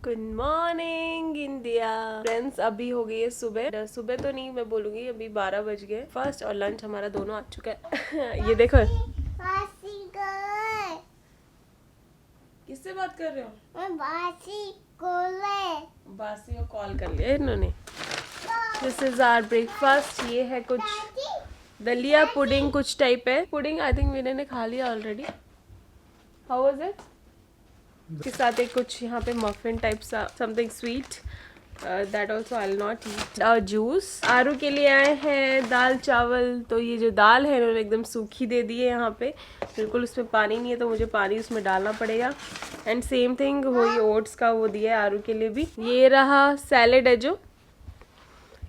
Good morning India friends. अभी हो गई है सुबह। सुबह तो नहीं, मैं बोलूंगी अभी 12 बज गए फर्स्ट, और लंच हमारा दोनों आ चुका है। ये देखो, किससे बात कर रहे हो? बासी को कॉल कर लिया इन्होंने। This is our breakfast. ये है कुछ दलिया पुडिंग कुछ टाइप है। पुडिंग आई थिंक मैंने खा लिया ऑलरेडी। How was it? के साथ एक कुछ यहाँ पे मफिन टाइप सा something sweet, that also I will not eat. Juice. Aaru के लिए आए हैं दाल चावल। तो ये जो दाल है इन्होंने एकदम सूखी दे दी है, यहाँ पे बिल्कुल उसमें पानी नहीं है, तो मुझे पानी उसमें डालना पड़ेगा। एंड सेम थिंग वही ओट्स का वो दिया है आरू के लिए भी। ये रहा सैलेड है जो,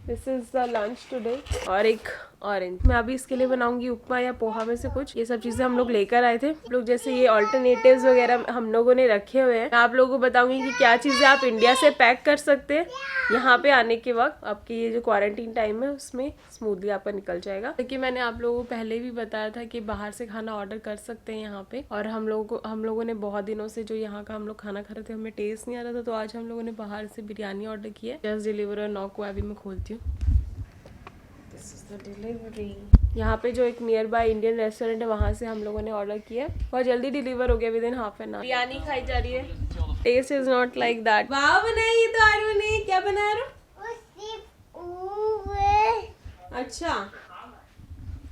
this is the lunch today. और एक ऑरेंज। मैं अभी इसके लिए बनाऊंगी उपमा या पोहा में से कुछ। ये सब चीजें हम लोग लेकर आए थे। लोग जैसे ये ऑल्टरनेटिव्स वगैरह हम लोगों ने रखे हुए हैं। मैं आप लोगों को बताऊंगी कि क्या चीजें आप इंडिया से पैक कर सकते हैं यहाँ पे आने के वक्त। आपके ये जो क्वारंटीन टाइम है उसमें स्मूथली आपका निकल जाएगा। क्योंकि मैंने आप लोगों को पहले भी बताया था कि बाहर से खाना ऑर्डर कर सकते हैं यहाँ पे। और हम लोगों ने बहुत दिनों से जो यहाँ का हम लोग खाना खा रहे थे, हमें टेस्ट नहीं आ रहा था, तो आज हम लोगों ने बाहर से बिरयानी ऑर्डर की है। जस्ट डिलीवर नॉक को अभी मैं खोलती हूँ। डिलीवरी यहाँ पे जो एक नियर बाय इंडियन रेस्टोरेंट है वहाँ से हम लोगों ने ऑर्डर किया। बहुत जल्दी डिलीवर हो गया, within half an hour. Biryani खाई जा रही है। Taste is not like that. वाह बनाई तो आरू ने। क्या बनाया रू? अच्छा,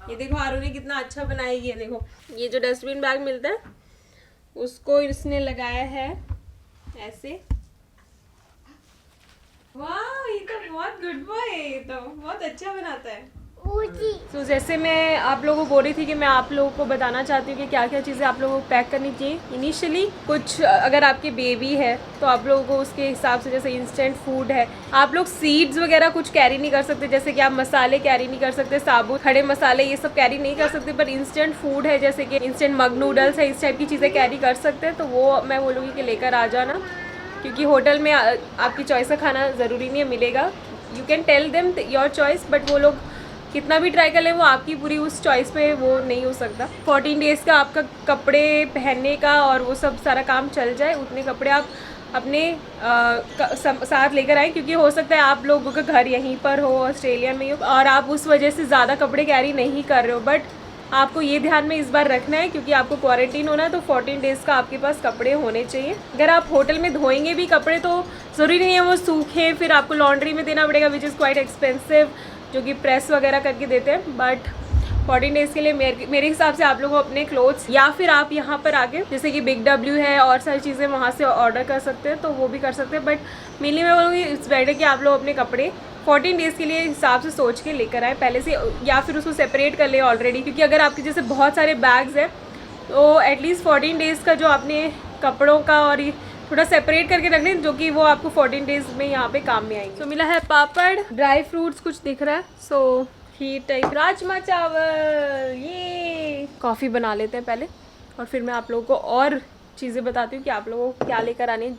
ये देखो आरू ने कितना अच्छा बनाया। ये देखो, ये जो डस्टबिन बैग मिलता है उसको इसने लगाया है ऐसे। वाह, ये तो बहुत गुड बॉय है। ये तो बहुत अच्छा बनाता है। तो जैसे मैं आप लोगों को बोल रही थी कि मैं आप लोगों को बताना चाहती हूँ कि क्या क्या चीज़ें आप लोगों को पैक करनी चाहिए इनिशियली। कुछ अगर आपकी बेबी है तो आप लोगों को उसके हिसाब से, जैसे इंस्टेंट फूड है, आप लोग सीड्स वगैरह कुछ कैरी नहीं कर सकते। जैसे कि आप मसाले कैरी नहीं कर सकते, साबुत खड़े मसाले ये सब कैरी नहीं कर सकते। पर इंस्टेंट फूड है, जैसे कि इंस्टेंट मग नूडल्स है, इस टाइप की चीज़ें कैरी कर सकते हैं। तो वो मैं बोलूँगी कि लेकर आ जाना, क्योंकि होटल में आपकी चॉइस का खाना ज़रूरी नहीं है मिलेगा। You can tell them your choice, but वो लोग कितना भी ट्राई कर ले वो आपकी पूरी उस चॉइस पे वो नहीं हो सकता। 14 डेज़ का आपका कपड़े पहनने का और वो सब सारा काम चल जाए, उतने कपड़े आप अपने साथ लेकर आए। क्योंकि हो सकता है आप लोगों का घर यहीं पर हो, ऑस्ट्रेलिया में ही हो, और आप उस वजह से ज़्यादा कपड़े कैरी नहीं कर रहे हो। बट आपको ये ध्यान में इस बार रखना है, क्योंकि आपको क्वारंटीन होना है, तो 14 डेज़ का आपके पास कपड़े होने चाहिए। अगर आप होटल में धोएंगे भी कपड़े तो ज़रूरी नहीं है वो सूखे, फिर आपको लॉन्ड्री में देना पड़ेगा, विच इज़ क्वाइट एक्सपेंसिव, जो कि प्रेस वगैरह करके देते हैं। बट 14 डेज़ के लिए मेरे हिसाब से आप लोगों को अपने क्लोथ्स, या फिर आप यहाँ पर आके जैसे कि बिग डब्ल्यू है और सारी चीज़ें वहाँ से ऑर्डर कर सकते हैं, तो वो भी कर सकते हैं। बट मेनली मैं बोलूँगी इट्स बेटर कि आप लोग अपने कपड़े 14 डेज़ के लिए हिसाब से सोच के लेकर आए पहले से, या फिर उसको सेपरेट कर ले ऑलरेडी। क्योंकि अगर आपके जैसे बहुत सारे बैग्स हैं तो एटलीस्ट 14 डेज़ का जो आपने कपड़ों का और थोड़ा सेपरेट करके रख लें, जो कि वो आपको 14 डेज़ में यहाँ पे काम में आएंगे। तो मिला है पापड़, ड्राई फ्रूट्स कुछ दिख रहा है, सो खीर टाइप, राजमा चावल। ये कॉफ़ी बना लेते हैं पहले, और फिर मैं आप लोगों को और चीज़ें बताती हूँ कि आप लोगों को क्या लेकर आनी है।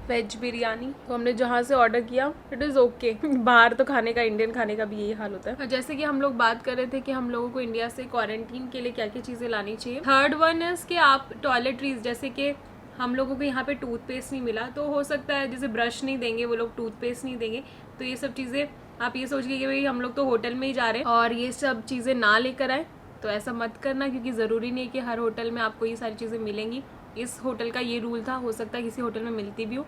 वेज बिरयानी तो हमने जहाँ से ऑर्डर किया, इट इज़ ओके। बाहर तो खाने का, इंडियन खाने का भी यही हाल होता है। जैसे कि हम लोग बात कर रहे थे कि हम लोगों को इंडिया से क्वारंटीन के लिए क्या क्या चीज़ें लानी चाहिए। थर्ड वन इज़ कि आप टॉयलेटरीज, जैसे कि हम लोगों को यहाँ पे टूथपेस्ट नहीं मिला, तो हो सकता है जैसे ब्रश नहीं देंगे वो लोग, टूथपेस्ट नहीं देंगे, तो ये सब चीज़ें आप ये सोच के कि भाई हम लोग तो होटल में ही जा रहे हैं और ये सब चीज़ें ना लेकर आए, तो ऐसा मत करना। क्योंकि ज़रूरी नहीं है कि हर होटल में आपको ये सारी चीज़ें मिलेंगी। इस होटल का ये रूल था, हो सकता है किसी होटल में मिलती भी हो,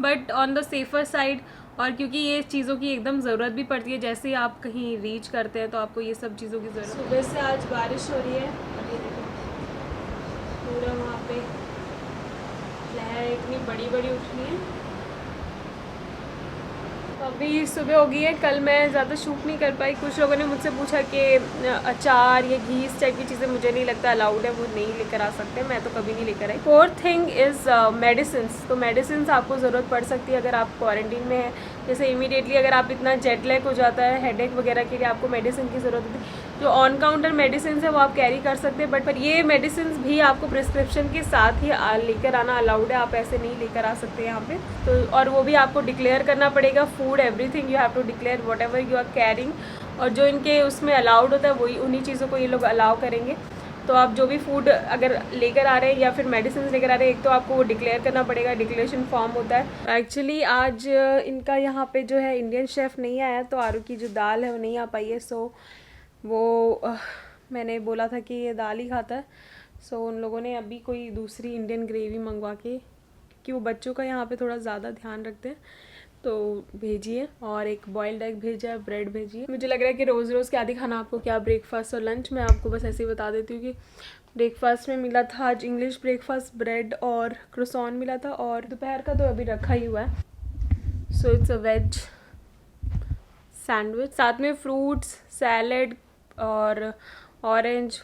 but on the safer side. और क्योंकि ये चीज़ों की एकदम ज़रूरत भी पड़ती है, जैसे ही आप कहीं रीच करते हैं तो आपको ये सब चीज़ों की ज़रूरत। सुबह से आज बारिश हो रही है, पूरा वहाँ पे लहर इतनी बड़ी बड़ी उठ रही है। अभी सुबह हो गई है। कल मैं ज़्यादा शूट नहीं कर पाई। कुछ लोगों ने मुझसे पूछा कि अचार या घी इस टाइप की चीज़ें मुझे नहीं लगता अलाउड है, वो नहीं लेकर आ सकते। मैं तो कभी नहीं लेकर आई। Fourth thing is medicines. तो मेडिसिन्स आपको ज़रूरत पड़ सकती है अगर आप क्वारंटीन में हैं। जैसे इमीडिएटली अगर आप इतना जेट लैग हो जाता है, हेडेक वगैरह के लिए आपको मेडिसिन की ज़रूरत होती है। जो ऑन काउंटर मेडिसिन है वो आप कैरी कर सकते हैं, बट पर ये मेडिसिन भी आपको प्रिस्क्रिप्शन के साथ ही लेकर आना अलाउड है। आप ऐसे नहीं लेकर आ सकते यहाँ पे। तो और वो भी आपको डिक्लेयर करना पड़ेगा। Food everything you have to declare whatever you are carrying. और जो इनके उसमें अलाउड होता है वही, उन्हीं चीज़ों को ये लोग अलाउ करेंगे। तो आप जो भी फूड अगर लेकर आ रहे हैं या फिर मेडिसिन लेकर आ रहे हैं, एक तो आपको वो डिक्लेयर करना पड़ेगा, डिक्लेरेशन फॉर्म होता है। एक्चुअली आज इनका यहाँ पे जो है इंडियन शेफ़ नहीं आया, तो आरू की जो दाल है वो नहीं आ पाई है। सो वो मैंने बोला था कि ये दाल ही खाता है, सो उन लोगों ने अभी कोई दूसरी इंडियन ग्रेवी मंगवा के, कि वो बच्चों का यहाँ पे थोड़ा ज़्यादा ध्यान रखते हैं, तो भेजिए। और एक बॉइल्ड एग भेजा है, ब्रेड भेजिए। मुझे लग रहा है कि रोज़ रोज़ क्या दिखाना आपको, क्या ब्रेकफास्ट और लंच। मैं आपको बस ऐसे ही बता देती हूँ कि ब्रेकफास्ट में मिला था आज इंग्लिश ब्रेकफास्ट, ब्रेड और क्रोसॉन मिला था, और दोपहर का तो अभी रखा ही हुआ है। So it's a veg sandwich, साथ में फ्रूट्स, सैलड और ऑरेंज,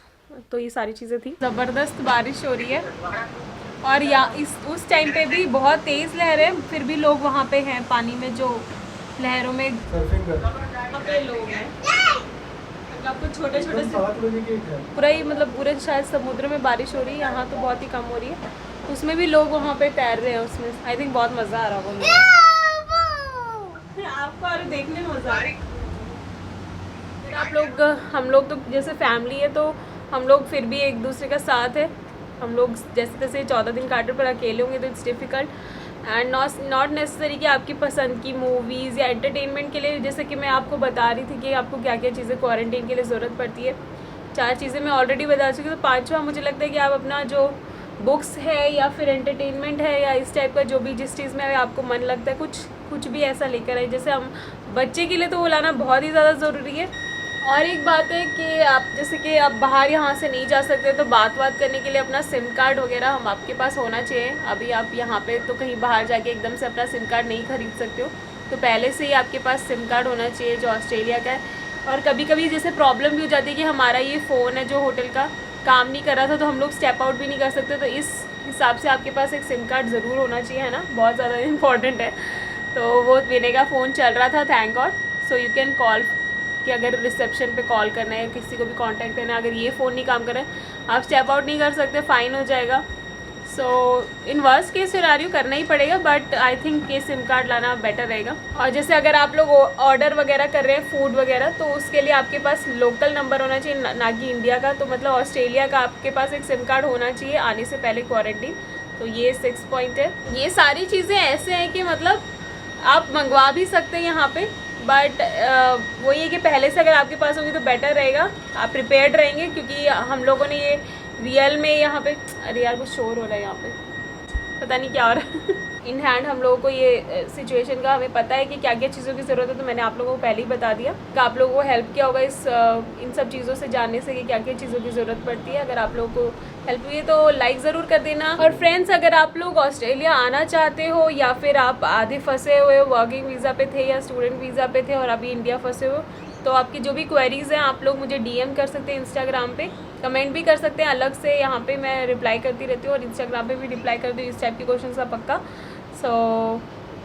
तो ये सारी चीज़ें थी। ज़बरदस्त बारिश हो रही है, और उस टाइम पे भी बहुत तेज़ लहर है, फिर भी लोग वहाँ पे हैं पानी में, जो लहरों में वहाँ पे लोग हैं। आपको छोटे छोटे पूरा ही मतलब पूरे शायद समुद्र में बारिश हो रही है, यहाँ तो बहुत ही कम हो रही है, उसमें भी लोग वहाँ पे तैर रहे हैं उसमें। आई थिंक बहुत मज़ा आ रहा होगा आपको, और देखने में मज़ा आ रहा है। आप लोग, हम लोग तो जैसे फैमिली है, तो हम लोग फिर भी एक दूसरे का साथ है। हम लोग जैसे तैसे 14 दिन काटे पर अकेले होंगे तो it's difficult, and not necessary कि आपकी पसंद की मूवीज़ या एंटरटेनमेंट के लिए, जैसे कि मैं आपको बता रही थी कि आपको क्या क्या चीज़ें क्वारंटीन के लिए ज़रूरत पड़ती है। 4 चीज़ें मैं ऑलरेडी बता चुकी हूँ, तो 5वां मुझे लगता है कि आप अपना जो बुक्स है या फिर एंटरटेनमेंट है या इस टाइप का जो भी जिस चीज़ में आपको मन लगता है, कुछ भी ऐसा लेकर आए। जैसे हम बच्चे के लिए तो वो लाना बहुत ही ज़्यादा ज़रूरी है। और एक बात है कि आप जैसे कि आप बाहर यहाँ से नहीं जा सकते, तो बात करने के लिए अपना सिम कार्ड वगैरह हम आपके पास होना चाहिए। अभी आप यहाँ पे तो कहीं बाहर जाके एकदम से अपना सिम कार्ड नहीं ख़रीद सकते हो, तो पहले से ही आपके पास सिम कार्ड होना चाहिए जो ऑस्ट्रेलिया का है। और कभी कभी जैसे प्रॉब्लम भी हो जाती है कि हमारा ये फ़ोन है जो होटल का काम नहीं कर रहा था, तो हम लोग स्टेप आउट भी नहीं कर सकते, तो इस हिसाब से आपके पास एक सिम कार्ड ज़रूर होना चाहिए, है ना, बहुत ज़्यादा इंपॉर्टेंट है। तो वो विनय का फ़ोन चल रहा था, thank God. So you can call, कि अगर रिसेप्शन पे कॉल करना है, किसी को भी कांटेक्ट करना है, अगर ये फ़ोन नहीं काम कर रहा है, आप स्टेप आउट नहीं कर सकते, फ़ाइन हो जाएगा। सो इन वर्स्ट केस सिनेरियो करना ही पड़ेगा, बट आई थिंक ये सिम कार्ड लाना बेटर रहेगा। और जैसे अगर आप लोग ऑर्डर वगैरह कर रहे हैं फूड वगैरह, तो उसके लिए आपके पास लोकल नंबर होना चाहिए, ना कि इंडिया का। तो मतलब ऑस्ट्रेलिया का आपके पास एक सिम कार्ड होना चाहिए आने से पहले क्वारंटीन। तो ये 6 पॉइंट है। ये सारी चीज़ें ऐसे हैं कि मतलब आप मंगवा भी सकते हैं यहाँ पे, बट वो ये कि पहले से अगर आपके पास होगी तो बेटर रहेगा, आप प्रिपेयर्ड रहेंगे। क्योंकि हम लोगों ने ये रियल में यहाँ पे, अरे यार कुछ शोर हो रहा है यहाँ पे, पता नहीं क्या हो रहा है इन हैंड हम लोगों को ये सिचुएशन का हमें पता है कि क्या क्या चीज़ों की ज़रूरत है, तो मैंने आप लोगों को पहले ही बता दिया कि आप लोगों को हेल्प किया होगा इन सब चीज़ों से जानने से कि क्या क्या चीज़ों की ज़रूरत पड़ती है। अगर आप लोगों को हेल्प हुई है तो लाइक ज़रूर कर देना। और फ्रेंड्स, अगर आप लोग ऑस्ट्रेलिया आना चाहते हो या फिर आप आधे फंसे हुए हो, वर्किंग वीज़ा पे थे या स्टूडेंट वीज़ा पे थे और अभी इंडिया फंसे हो, तो आपकी जो भी क्वेरीज़ हैं आप लोग मुझे DM कर सकते हैं, इंस्टाग्राम पे कमेंट भी कर सकते हैं अलग से, यहाँ पे मैं रिप्लाई करती रहती हूँ और इंस्टाग्राम पे भी रिप्लाई करती हूँ इस टाइप के क्वेश्चन का पक्का। सो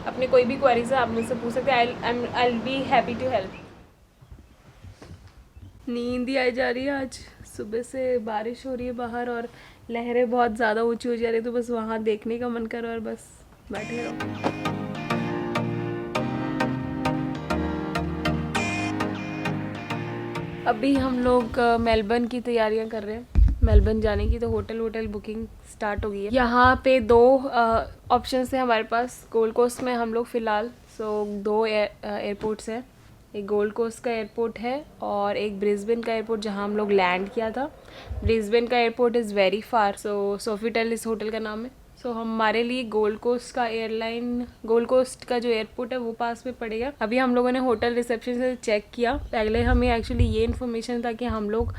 अपने कोई भी क्वेरीज है आप मुझसे पूछ सकते हैं, I will be happy to help. नींद ही आ जा रही है, आज सुबह से बारिश हो रही है बाहर और लहरें बहुत ज़्यादा ऊंची हो जा रही है, तो बस वहाँ देखने का मन कर रहा है और बस बैठे रहो। अभी हम लोग मेलबर्न की तैयारियां कर रहे हैं, मेलबर्न जाने की, तो होटल बुकिंग स्टार्ट हो गई है। यहाँ पे 2 ऑप्शन है हमारे पास गोल्ड कोस्ट में हम लोग फ़िलहाल। सो 2 एयरपोर्ट्स हैं, एक गोल्ड कोस्ट का एयरपोर्ट है और एक ब्रिस्बेन का एयरपोर्ट जहाँ हम लोग लैंड किया था। ब्रिस्बेन का airport is very far, so Sofitel इस होटल का नाम है। सो हमारे लिए गोल्ड कोस्ट का जो एयरपोर्ट है वो पास में पड़ेगा। अभी हम लोगों ने होटल रिसेप्शन से चेक किया, पहले हमें एक्चुअली ये इन्फॉर्मेशन था कि हम लोग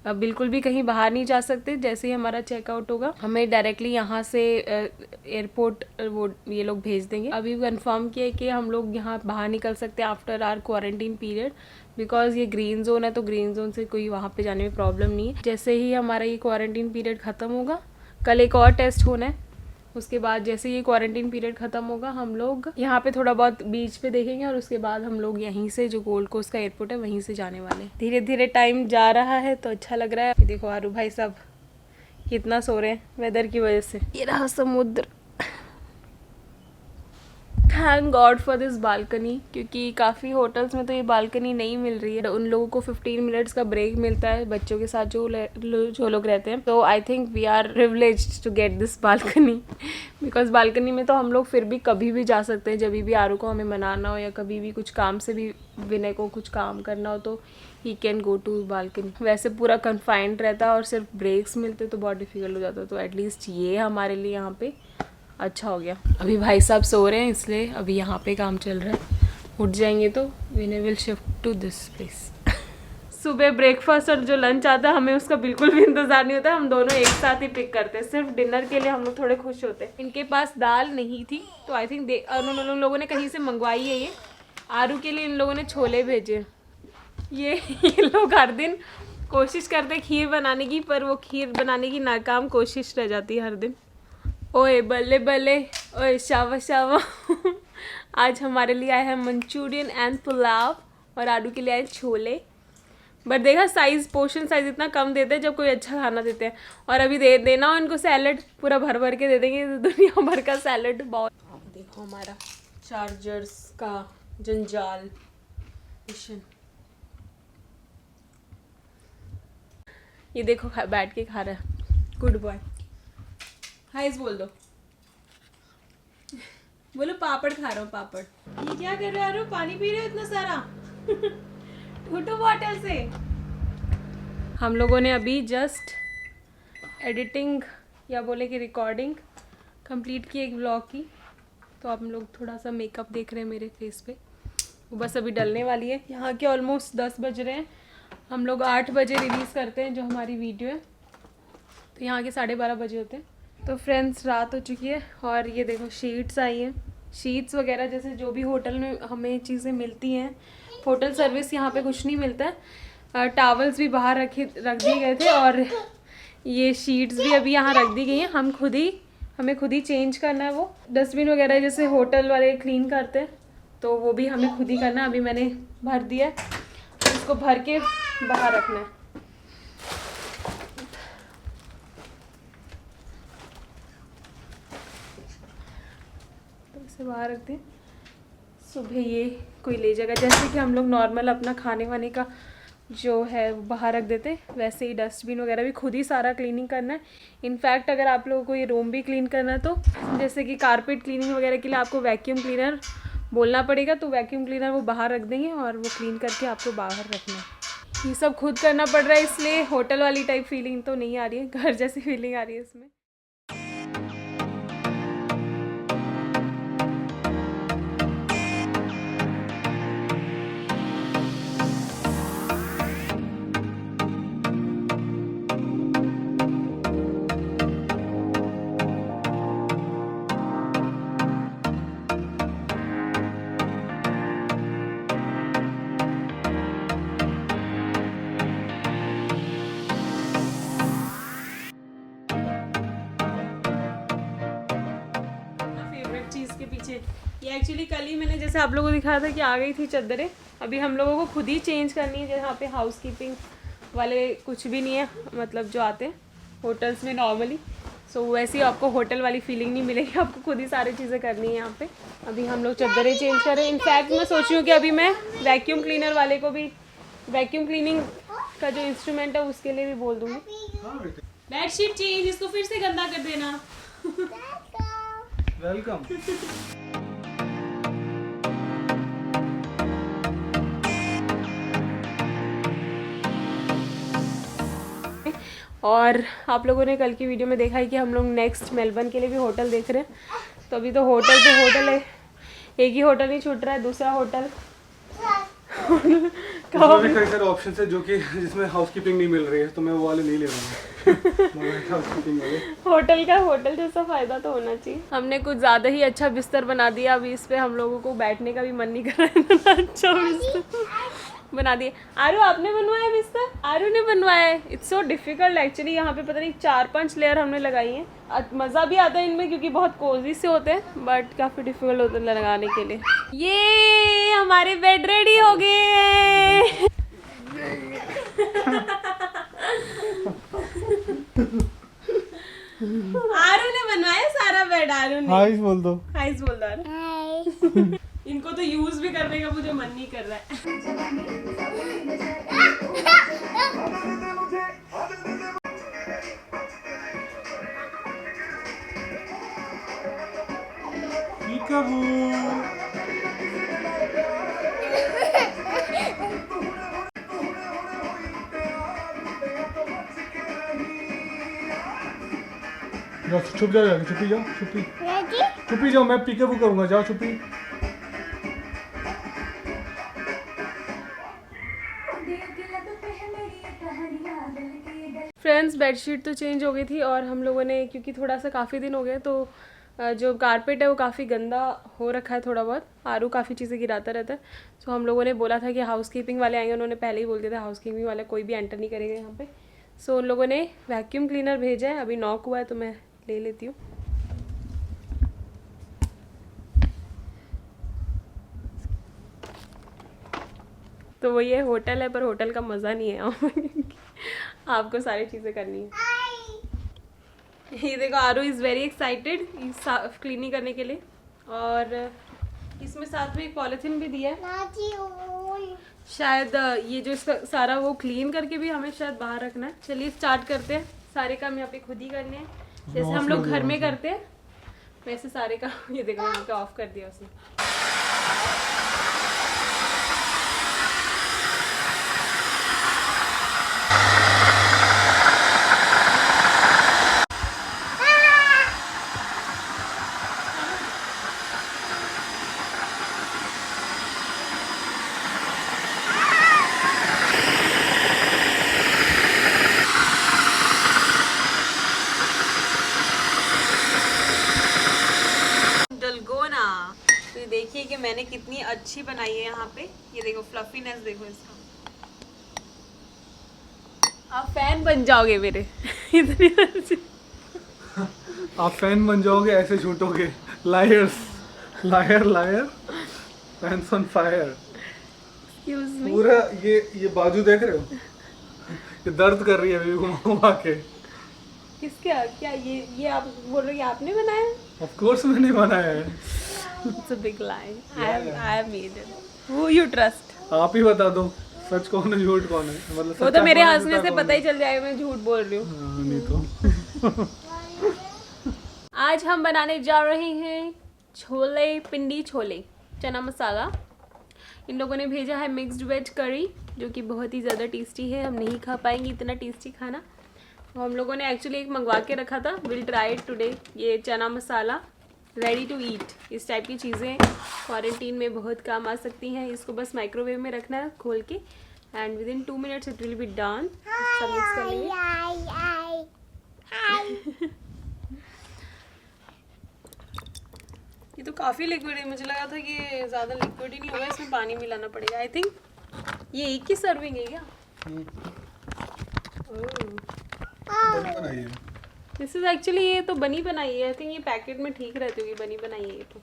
बिल्कुल भी कहीं बाहर नहीं जा सकते। जैसे ही हमारा चेकआउट होगा हमें डायरेक्टली यहाँ से एयरपोर्ट वो ये लोग भेज देंगे। अभी कंफर्म किया कि हम लोग यहाँ बाहर निकल सकते हैं after our quarantine period, because ये ग्रीन जोन है, तो ग्रीन जोन से कोई वहाँ पे जाने में प्रॉब्लम नहीं है। जैसे ही हमारा ये क्वारंटीन पीरियड ख़त्म होगा, कल एक और टेस्ट होना है, उसके बाद जैसे ये क्वारंटीन पीरियड ख़त्म होगा हम लोग यहाँ पे थोड़ा बहुत बीच पे देखेंगे और उसके बाद हम लोग यहीं से जो गोल्ड कोस्ट का एयरपोर्ट है वहीं से जाने वाले हैं। धीरे धीरे टाइम जा रहा है तो अच्छा लग रहा है। देखो आरू भाई साहब कितना सो रहे हैं वेदर की वजह से। ये रहा समुद्र, thank God for this balcony, क्योंकि काफ़ी होटल्स में तो ये बालकनी नहीं मिल रही है। उन लोगों को 15 मिनट्स का ब्रेक मिलता है बच्चों के साथ जो लोग रहते हैं। तो I think we are privileged to get this balcony, because balcony में तो हम लोग फिर भी कभी भी जा सकते हैं, जब भी आरू को हमें मनाना हो या कभी भी कुछ काम से भी विनय को कुछ काम करना हो तो he can go to balcony. वैसे पूरा कन्फाइंड रहता है और सिर्फ ब्रेक्स मिलते तो बहुत डिफिकल्ट हो जाता, तो एटलीस्ट ये हमारे लिए यहाँ पे अच्छा हो गया। अभी भाई साहब सो रहे हैं इसलिए अभी यहाँ पे काम चल रहा है, उठ जाएंगे तो Vinay will shift to this place. सुबह ब्रेकफास्ट और जो लंच आता है हमें उसका बिल्कुल भी इंतज़ार नहीं होता, हम दोनों एक साथ ही पिक करते हैं। सिर्फ डिनर के लिए हम लोग थोड़े खुश होते हैं। इनके पास दाल नहीं थी तो आई थिंक उन लोगों ने कहीं से मंगवाई है ये। आरू के लिए इन लोगों ने छोले भेजे। ये लोग हर दिन कोशिश करते हैं खीर बनाने की, पर वो खीर बनाने की नाकाम कोशिश रह जाती है हर दिन। ओए बल्ले बल्ले, ओए शावा शावा। आज हमारे लिए आया है मंचूरियन एंड पुलाव और आलू के लिए आए छोले। बट देखा पोर्शन साइज इतना कम देते हैं जब कोई अच्छा खाना देते हैं। और अभी देना हो इनको सैलड पूरा भर भर के दे देंगे, दुनिया भर का सैलड बहुत। देखो हमारा चार्जर्स का जंजाल। ये देखो बैठ के खा रहा है, गुड बॉय। हाइस बोल दो, बोलो पापड़ खा रहा हूँ पापड़। ये क्या कर रहे हो? पानी पी रहे हो इतना सारा? टूटू बॉटल से। हम लोगों ने अभी जस्ट एडिटिंग या बोले कि रिकॉर्डिंग कंप्लीट की एक व्लॉग की, तो आप लोग थोड़ा सा मेकअप देख रहे हैं मेरे फेस पे। वो बस अभी डलने वाली है। यहाँ के ऑलमोस्ट 10 बज रहे हैं। हम लोग 8 बजे रिलीज़ करते हैं जो हमारी वीडियो है, तो यहाँ के 12:30 बजे होते हैं। तो फ्रेंड्स रात हो चुकी है और ये देखो शीट्स आई हैं। शीट्स वगैरह जैसे जो भी होटल में हमें चीज़ें मिलती हैं, होटल सर्विस यहाँ पे कुछ नहीं मिलता है। टावल्स भी बाहर रख दिए गए थे और ये शीट्स भी अभी यहाँ रख दी गई हैं। हमें खुद ही चेंज करना है। वो डस्टबिन वगैरह जैसे होटल वाले क्लीन करते हैं तो वो भी हमें खुद ही करना है। अभी मैंने भर दिया है, तो इसको भर के बाहर रखना है। बाहर रखते हैं, सुबह ये कोई ले जाएगा। जैसे कि हम लोग नॉर्मल अपना खाने वाने का जो है वो बाहर रख देते हैं, वैसे ही डस्टबिन वगैरह भी खुद ही सारा क्लीनिंग करना है। इनफैक्ट अगर आप लोगों को ये रूम भी क्लीन करना है तो जैसे कि कारपेट क्लीनिंग वगैरह के लिए आपको वैक्यूम क्लीनर बोलना पड़ेगा, तो वैक्यूम क्लीनर वो बाहर रख देंगे और वो क्लीन करके आपको बाहर रखना है। ये सब खुद करना पड़ रहा है, इसलिए होटल वाली टाइप फीलिंग तो नहीं आ रही है, घर जैसी फीलिंग आ रही है इसमें। ये एक्चुअली कल ही मैंने जैसे आप लोगों को दिखाया था कि आ गई थी चद्दरें। अभी हम लोगों को खुद ही चेंज करनी है। जहाँ पे हाउसकीपिंग वाले कुछ भी नहीं है, मतलब जो आते हैं होटल्स में नॉर्मली, सो वैसे ही आपको होटल वाली फीलिंग नहीं मिलेगी, आपको खुद ही सारी चीज़ें करनी है यहाँ पे। अभी हम लोग चद्दरें चेंज कर रहे हैं। इनफैक्ट मैं सोच रही हूँ कि अभी मैं वैक्यूम क्लीनर वाले को भी वैक्यूम क्लीनिंग का जो इंस्ट्रूमेंट है उसके लिए भी बोल दूँगी। बेडशीट चेंज, इसको फिर से गंदा कर देना। वेलकम। और आप लोगों ने कल की वीडियो में देखा है कि हम लोग नेक्स्ट मेलबर्न के लिए भी होटल देख रहे हैं। तो अभी तो होटल पे होटल है, एक ही होटल नहीं छूट रहा है, दूसरा होटल भी कई सारे ऑप्शन है जो कि जिसमें हाउसकीपिंग नहीं मिल रही है, तो मैं वो वाले नहीं ले रहा हूँ। होटल जैसा फायदा तो होना चाहिए। हमने कुछ ज़्यादा ही अच्छा बिस्तर बना दिया, अभी इस पे हम लोगों को बैठने का भी मन नहीं कर रहा है। अच्छा बिस्तर बना दिए। आरू आपने बनवाया बिस्तर? आरू ने बनवाया है। It's so difficult actually. यहाँ पे पता नहीं 4-5 लेयर हमने लगाई हैं। मज़ा भी आता है इनमें क्योंकि बहुत कोजी से होते हैं, बट काफ़ी डिफिकल्ट होता है लगाने के लिए। ये हमारे बेड रेडी हो गए। आरू ने बनवाया सारा बेड। आरू ने हाय बोल दो। हाय बोल दो आरू। इनको तो यूज भी करने का मुझे मन नहीं कर रहा है। छुप जाओ, छुपी जाओ, छुपी जाओ, मैं पीकेबू करूंगा, जाओ छुपी। फ्रेंड्स बेडशीट तो चेंज हो गई थी और हम लोगों ने, क्योंकि थोड़ा सा काफ़ी दिन हो गए तो जो कारपेट है वो काफ़ी गंदा हो रखा है थोड़ा बहुत। आरू काफ़ी चीज़ें गिराता रहता है। तो हम लोगों ने बोला था कि हाउसकीपिंग वाले आएंगे, उन्होंने पहले ही बोल दिया था हाउसकीपिंग वाले कोई भी एंटर नहीं करेगा यहाँ पे। सो उन लोगों ने वैक्यूम क्लीनर भेजा है, अभी नॉक हुआ है तो मैं ले लेती हूँ। तो वो ये होटल है पर होटल का मज़ा नहीं है आपको सारी चीज़ें करनी है। ये देखो आरू इज़ वेरी एक्साइटेड क्लीनिंग करने के लिए। और इसमें साथ में एक पॉलिथीन भी दिया है, शायद ये जो इसका सारा वो क्लीन करके भी हमें शायद बाहर रखना है। चलिए स्टार्ट करते हैं। सारे काम यहाँ पे खुद ही करने हैं, जैसे हम लोग घर में करते हैं वैसे सारे काम। ये देखो यहाँ पे ऑफ कर दिया उसने। तो देखिए कि मैंने कितनी अच्छी बनाई है यहाँ पे। ये देखो फ्लफीनेस देखो इसका। आप फैन बन जाओगे मेरे इतनी अच्छी। आप फैन बन जाओगे, ऐसे छूटोगे। Liars, liar liar, fans on fire. पूरा ये बाजू देख रहे हो, ये दर्द कर रही है अभी घुमा घुमा के। किसका क्या ये आप बोल रहे हो कि आपने बनाया है? ऑफ कोर्स मैंने बनाया है। It's a big lie. I have made it. Who you trust? आप ही बता दो सच कौन है झूठ कौन है। मतलब वो तो मेरे हंसने से पता ही चल जाएगा मैं झूठ बोल रही हूँ। नहीं तो आज हम बनाने जा रहे हैं छोले, पिंडी छोले, चना मसाला। इन लोगों ने भेजा है मिक्स्ड वेज करी, जो कि बहुत ही ज़्यादा टेस्टी है। हम नहीं खा पाएंगे इतना टेस्टी खाना। तो हम लोगों ने एक्चुअली एक मंगवा के रखा था। Will try it today. ये चना मसाला रेडी टू ईट, इस टाइप की चीज़ें क्वारंटीन में बहुत काम आ सकती हैं। इसको बस माइक्रोवेव में रखना है खोल के, and with in 2 minutes it will be done. सब मिक्स कर लेंगे। ये तो काफ़ी लिक्विड है, मुझे लगा था कि ज़्यादा लिक्विड ही नहीं होगा, इसमें पानी मिलाना पड़ेगा। आई थिंक ये एक ही सर्विंग है क्या? दिस इज एक्चुअली, ये तो बनी बनाई है। आई थिंक ये पैकेट में ठीक रहती होगी, बनी बनाई है ये तो।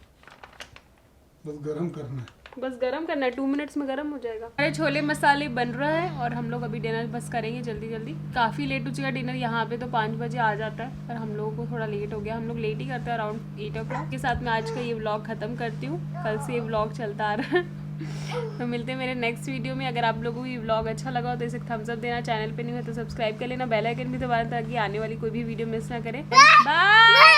बस गरम करना है, बस गरम करना है, 2 मिनट्स में गरम हो जाएगा। हमारे छोले मसाले बन रहा है और हम लोग अभी डिनर बस करेंगे जल्दी जल्दी। काफ़ी लेट हो चुका डिनर, यहाँ पे तो 5 बजे आ जाता है, पर हम लोगों को थोड़ा लेट हो गया। हम लोग लेट ही करते हैं, अराउंड 8 o'clock के साथ मैं आज का ये व्लॉग ख़त्म करती हूँ। कल से ये व्लॉग चलता आ रहा है। तो मिलते हैं मेरे नेक्स्ट वीडियो में। अगर आप लोगों को ये व्लॉग अच्छा लगा हो तो इसे थम्स अप देना, चैनल पे नहीं हो तो सब्सक्राइब कर लेना, बेल आइकन भी दबाना ताकि आने वाली कोई भी वीडियो मिस ना करें। बाय।